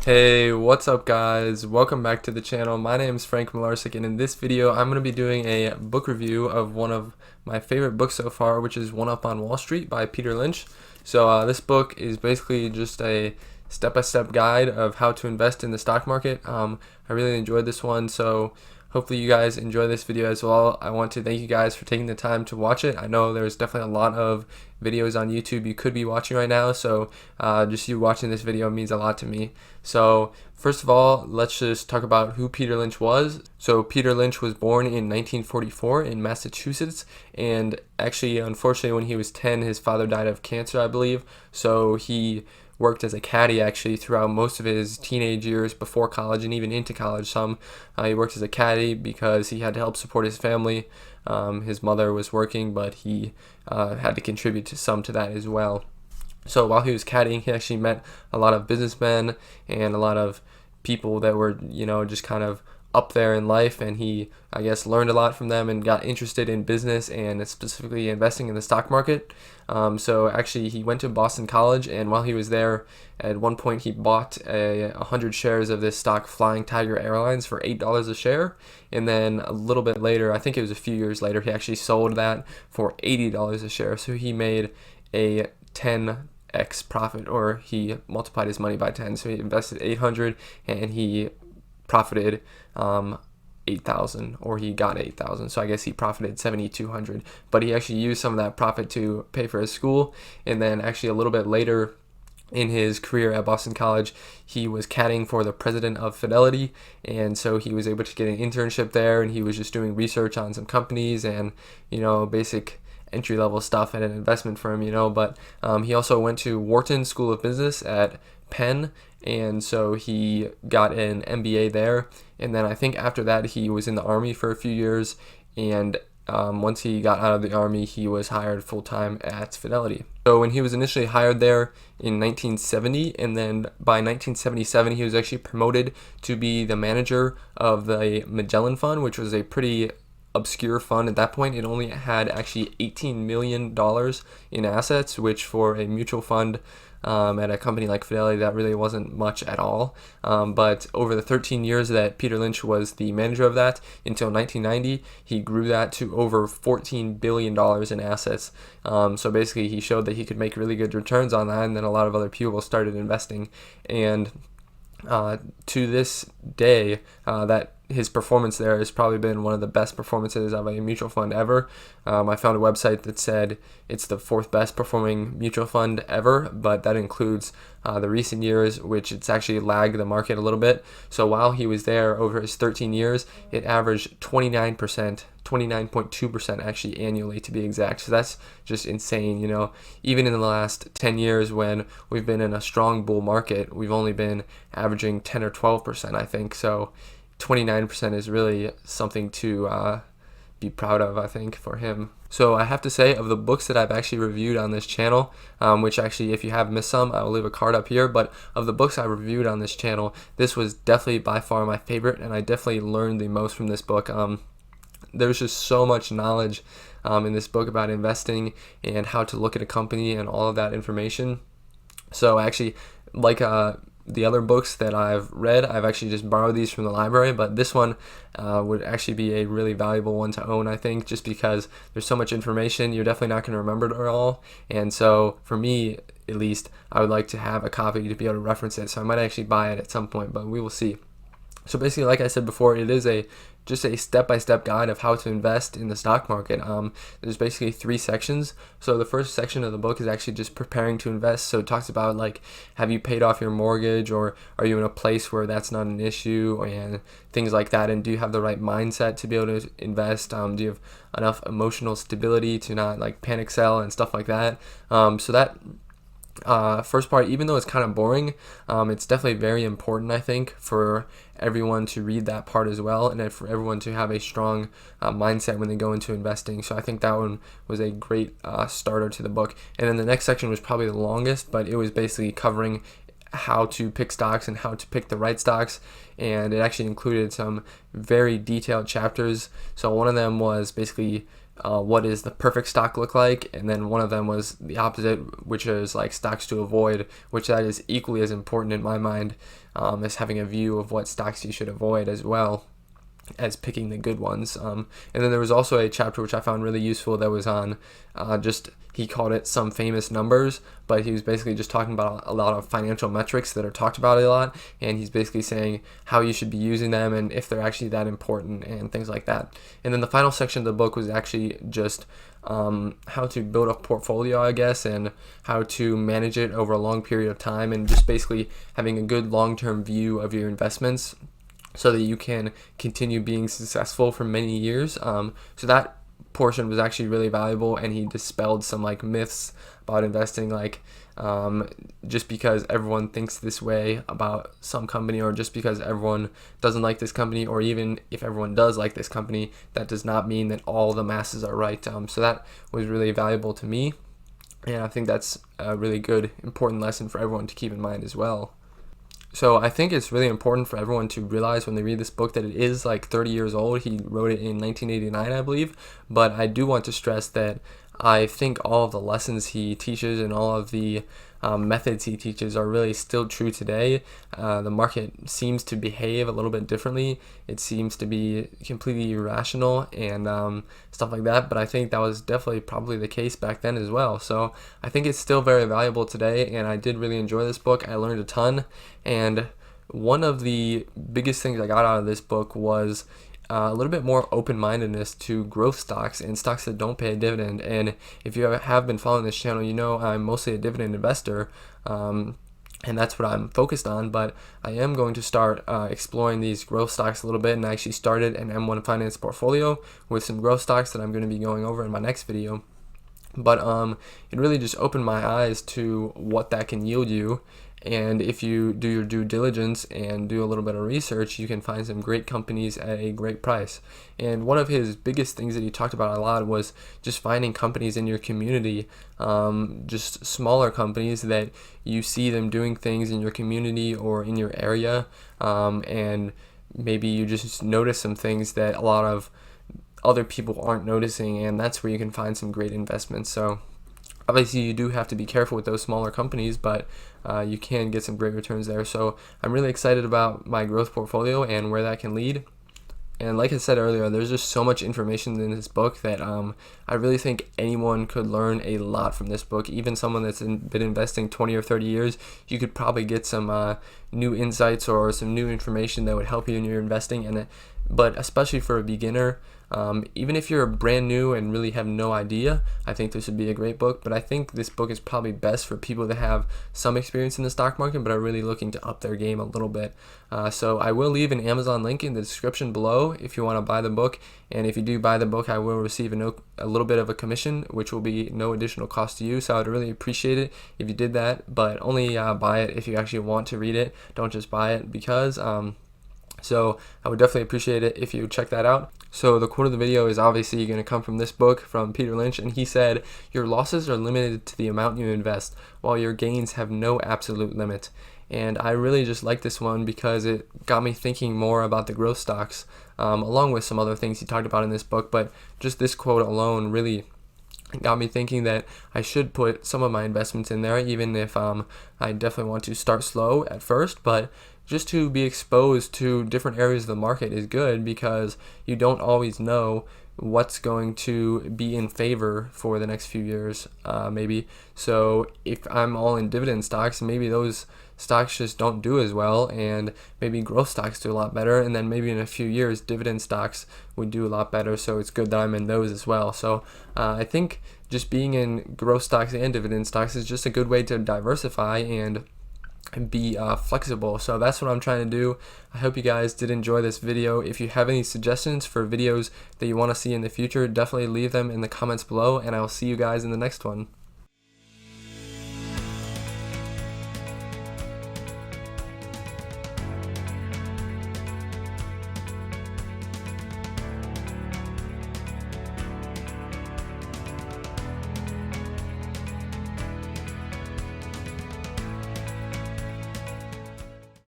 Hey, what's up guys? Welcome back to the channel. My name is Frank Mularcik, and in this video I'm going to be doing a book review of one of my favorite books so far, which is One Up on Wall Street by Peter Lynch. So this book is basically just a step-by-step guide of how to invest in the stock market. I really enjoyed this one, so hopefully you guys enjoy this video as well. I want to thank you guys for taking the time to watch it. I know there's definitely a lot of videos on YouTube you could be watching right now, so just you watching this video means a lot to me. So first of all, let's just talk about who Peter Lynch was. So Peter Lynch was born in 1944 in Massachusetts, and actually, unfortunately, when he was 10, his father died of cancer, I believe. So he worked as a caddy actually throughout most of his teenage years before college and even into college some. He worked as a caddy because he had to help support his family. His mother was working, but he had to contribute to some to that as well. So while he was caddying, he actually met a lot of businessmen and a lot of people that were, just kind of up there in life, and he, I guess, learned a lot from them and got interested in business and specifically investing in the stock market. So actually he went to Boston College, and while he was there, at one point he bought 100 shares of this stock, Flying Tiger Airlines, for $8 a share, and then a little bit later, I think it was a few years later, he actually sold that for $80 a share. So he made a 10x profit, or he multiplied his money by 10. So he invested 800 and he profited 8,000, or he got 8,000. So I guess he profited 7,200, but he actually used some of that profit to pay for his school. And then actually a little bit later in his career at Boston College, he was caddying for the president of Fidelity, and so he was able to get an internship there, and he was just doing research on some companies and basic entry-level stuff at an investment firm, but he also went to Wharton School of Business at Penn, and so he got an MBA there. And then I think after that he was in the Army for a few years, and once he got out of the Army, he was hired full-time at Fidelity. So when he was initially hired there in 1970, and then by 1977 he was actually promoted to be the manager of the Magellan Fund, which was a pretty obscure fund at that point. It only had actually $18 million in assets, which for a mutual fund at a company like Fidelity, that really wasn't much at all. But over the 13 years that Peter Lynch was the manager of that, until 1990, he grew that to over $14 billion in assets. So basically he showed that he could make really good returns on that, and then a lot of other people started investing. And to this day, that his performance there has probably been one of the best performances of a mutual fund ever. I found a website that said it's the fourth best performing mutual fund ever, but that includes the recent years, which it's actually lagged the market a little bit. So while he was there over his 13 years, it averaged 29%, 29.2% actually annually to be exact. So that's just insane. Even in the last 10 years when we've been in a strong bull market, we've only been averaging 10 or 12%, I think. So 29% is really something to be proud of, I think, for him. So I have to say, of the books that I've actually reviewed on this channel, which actually, if you have missed some, I will leave a card up here, but of the books I reviewed on this channel, this was definitely by far my favorite, and I definitely learned the most from this book. There's just so much knowledge in this book about investing and how to look at a company and all of that information. So actually, like the other books that I've read, I've actually just borrowed these from the library, but this one would actually be a really valuable one to own, I think, just because there's so much information. You're definitely not going to remember it all, and so for me at least, I would like to have a copy to be able to reference it. So I might actually buy it at some point, but we will see. So basically, like I said before, it is just a step-by-step guide of how to invest in the stock market. There's basically 3 sections. So the first section of the book is actually just preparing to invest. So it talks about, like, have you paid off your mortgage, or are you in a place where that's not an issue, and things like that, and do you have the right mindset to be able to invest? Do you have enough emotional stability to not panic sell and stuff like that? So that first part, even though it's kind of boring, it's definitely very important, I think, for everyone to read that part as well, and for everyone to have a strong mindset when they go into investing. So I think that one was a great starter to the book. And then the next section was probably the longest, but it was basically covering how to pick stocks and how to pick the right stocks, and it actually included some very detailed chapters. So one of them was basically what does the perfect stock look like, and then one of them was the opposite, which is like stocks to avoid, which that is equally as important in my mind as having a view of what stocks you should avoid as well as picking the good ones. And then there was also a chapter which I found really useful that was on he called it some famous numbers, but he was basically just talking about a lot of financial metrics that are talked about a lot, and he's basically saying how you should be using them and if they're actually that important and things like that. And then the final section of the book was actually just how to build a portfolio, I guess, and how to manage it over a long period of time, and just basically having a good long-term view of your investments so that you can continue being successful for many years. So that portion was actually really valuable, and he dispelled some like myths about investing, like just because everyone thinks this way about some company, or just because everyone doesn't like this company, or even if everyone does like this company, that does not mean that all the masses are right. So that was really valuable to me, and I think that's a really good, important lesson for everyone to keep in mind as well. So I think it's really important for everyone to realize when they read this book that it is like 30 years old. He wrote it in 1989, I believe. But I do want to stress that I think all of the lessons he teaches and all of the methods he teaches are really still true today. The market seems to behave a little bit differently. It seems to be completely irrational and stuff like that, but I think that was definitely probably the case back then as well. So I think it's still very valuable today, and I did really enjoy this book. I learned a ton, and one of the biggest things I got out of this book was a little bit more open-mindedness to growth stocks and stocks that don't pay a dividend. And if you have been following this channel, you know I'm mostly a dividend investor, and that's what I'm focused on. But I am going to start exploring these growth stocks a little bit, and I actually started an M1 Finance portfolio with some growth stocks that I'm going to be going over in my next video. But it really just opened my eyes to what that can yield you. And if you do your due diligence and do a little bit of research, you can find some great companies at a great price. And one of his biggest things that he talked about a lot was just finding companies in your community, just smaller companies that you see them doing things in your community or in your area, and maybe you just notice some things that a lot of other people aren't noticing, and that's where you can find some great investments. So obviously you do have to be careful with those smaller companies, but you can get some great returns there. So I'm really excited about my growth portfolio and where that can lead. And like I said earlier, there's just so much information in this book that I really think anyone could learn a lot from this book. Even someone that's been investing 20 or 30 years, you could probably get some new insights or some new information that would help you in your investing. But especially for a beginner, even if you're brand new and really have no idea, I think this would be a great book. But I think this book is probably best for people that have some experience in the stock market but are really looking to up their game a little bit. So I will leave an Amazon link in the description below if you want to buy the book. And if you do buy the book, I will receive a little bit of a commission, which will be no additional cost to you. So I'd really appreciate it if you did that, but only buy it if you actually want to read it. Don't just buy it because so I would definitely appreciate it if you check that out. So the quote of the video is obviously going to come from this book from Peter Lynch, and he said, "Your losses are limited to the amount you invest, while your gains have no absolute limit." And I really just like this one because it got me thinking more about the growth stocks, along with some other things he talked about in this book. But just this quote alone really got me thinking that I should put some of my investments in there, even if I definitely want to start slow at first. But just to be exposed to different areas of the market is good, because you don't always know what's going to be in favor for the next few years, maybe. So if I'm all in dividend stocks, maybe those stocks just don't do as well, and maybe growth stocks do a lot better, and then maybe in a few years dividend stocks would do a lot better. So it's good that I'm in those as well. So I think just being in growth stocks and dividend stocks is just a good way to diversify and be flexible. So that's what I'm trying to do. I hope you guys did enjoy this video. If you have any suggestions for videos that you want to see in the future, definitely leave them in the comments below, and I'll see you guys in the next one.